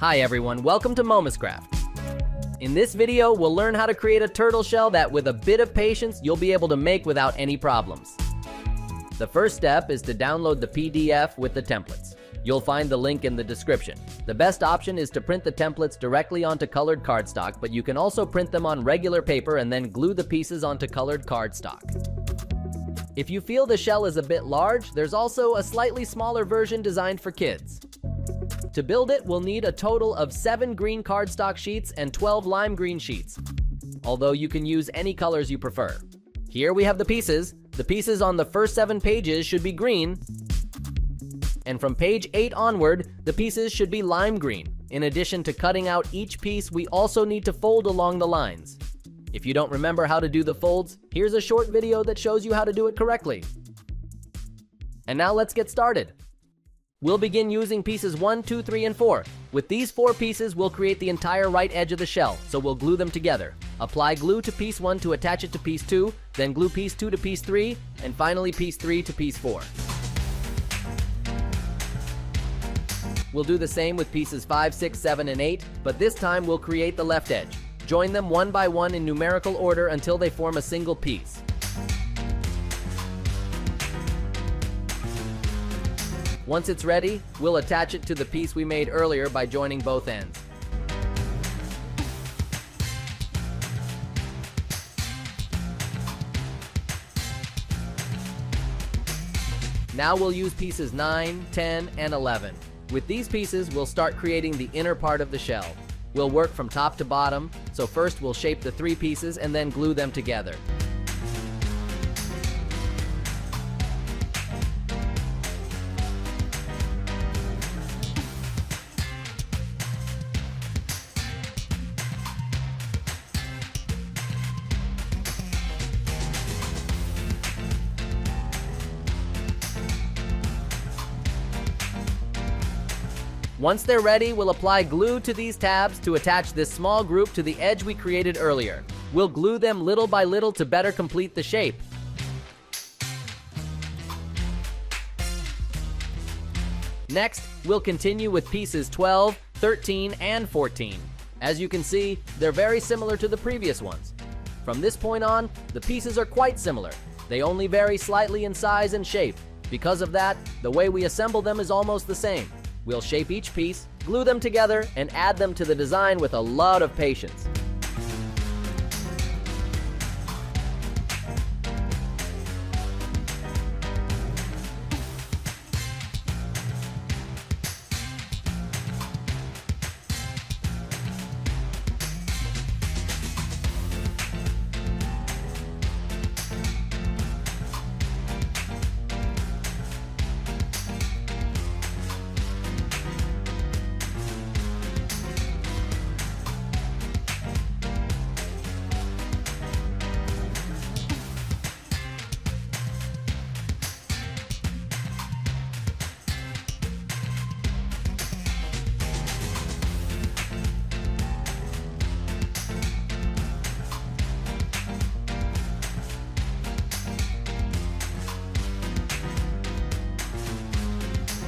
Hi everyone, welcome to Momuscraft. In this video, we'll learn how to create a turtle shell that with a bit of patience, you'll be able to make without any problems. The first step is to download the PDF with the templates. You'll find the link in the description. The best option is to print the templates directly onto colored cardstock, but you can also print them on regular paper and then glue the pieces onto colored cardstock. If you feel the shell is a bit large, there's also a slightly smaller version designed for kids. To build it, we'll need a total of 7 green cardstock sheets and 12 lime green sheets, although you can use any colors you prefer. Here we have the pieces. The pieces on the first 7 pages should be green, and from page 8 onward, the pieces should be lime green. In addition to cutting out each piece, we also need to fold along the lines. If you don't remember how to do the folds, here's a short video that shows you how to do it correctly. And now let's get started. We'll begin using pieces 1, 2, 3, and 4. With these 4 pieces, we'll create the entire right edge of the shell, so we'll glue them together. Apply glue to piece 1 to attach it to piece 2, then glue piece 2 to piece 3, and finally piece 3 to piece 4. We'll do the same with pieces 5, 6, 7, and 8, but this time we'll create the left edge. Join them one by one in numerical order until they form a single piece. Once it's ready, we'll attach it to the piece we made earlier by joining both ends. Now we'll use pieces 9, 10, and 11. With these pieces, we'll start creating the inner part of the shell. We'll work from top to bottom, so first we'll shape the 3 pieces and then glue them together. Once they're ready, we'll apply glue to these tabs to attach this small group to the edge we created earlier. We'll glue them little by little to better complete the shape. Next, we'll continue with pieces 12, 13, and 14. As you can see, they're very similar to the previous ones. From this point on, the pieces are quite similar. They only vary slightly in size and shape. Because of that, the way we assemble them is almost the same. We'll shape each piece, glue them together, and add them to the design with a lot of patience.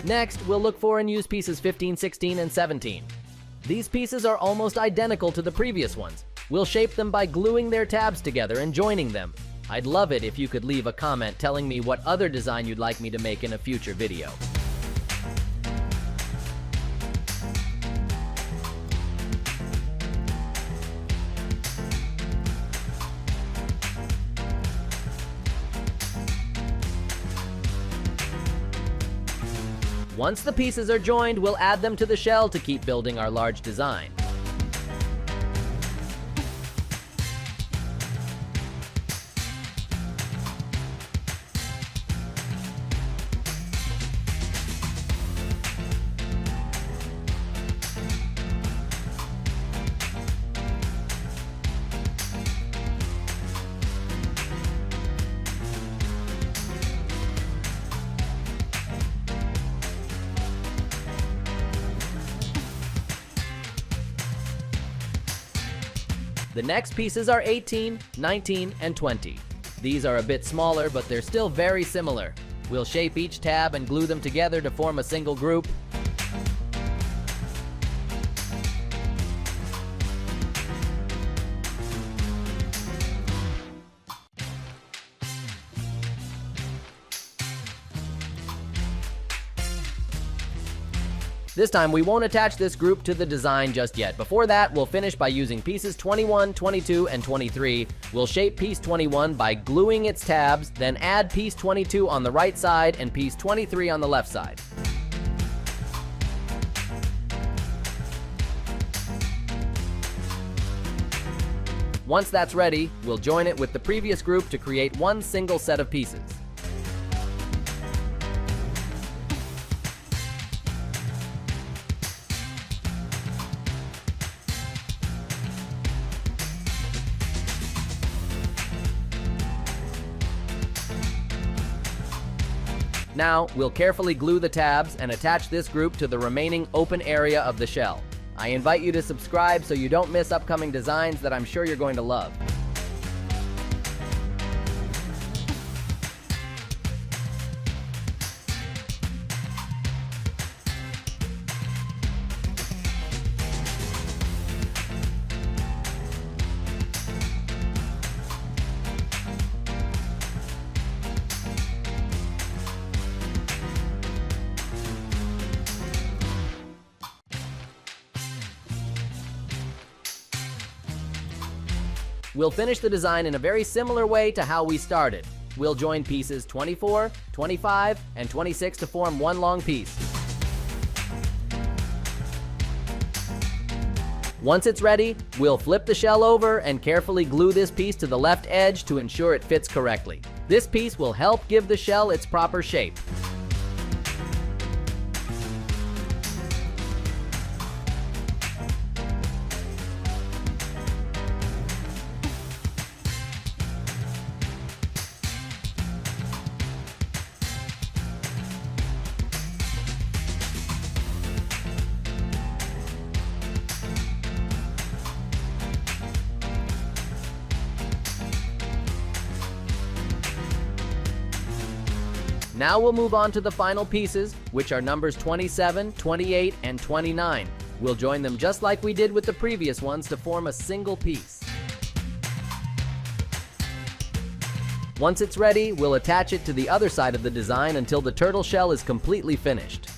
Next, we'll look for and use pieces 15, 16, and 17. These pieces are almost identical to the previous ones. We'll shape them by gluing their tabs together and joining them. I'd love it if you could leave a comment telling me what other design you'd like me to make in a future video. Once the pieces are joined, we'll add them to the shell to keep building our large design. The next pieces are 18, 19, and 20. These are a bit smaller, but they're still very similar. We'll shape each tab and glue them together to form a single group. This time, we won't attach this group to the design just yet. Before that, we'll finish by using pieces 21, 22, and 23. We'll shape piece 21 by gluing its tabs, then add piece 22 on the right side and piece 23 on the left side. Once that's ready, we'll join it with the previous group to create one single set of pieces. Now, we'll carefully glue the tabs and attach this group to the remaining open area of the shell. I invite you to subscribe so you don't miss upcoming designs that I'm sure you're going to love. We'll finish the design in a very similar way to how we started. We'll join pieces 24, 25, and 26 to form one long piece. Once it's ready, we'll flip the shell over and carefully glue this piece to the left edge to ensure it fits correctly. This piece will help give the shell its proper shape. Now we'll move on to the final pieces, which are numbers 27, 28, and 29. We'll join them just like we did with the previous ones to form a single piece. Once it's ready, we'll attach it to the other side of the design until the turtle shell is completely finished.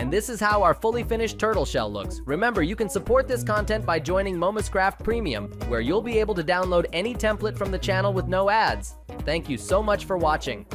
And this is how our fully finished turtle shell looks. Remember, you can support this content by joining Momuscraft Premium, where you'll be able to download any template from the channel with no ads. Thank you so much for watching.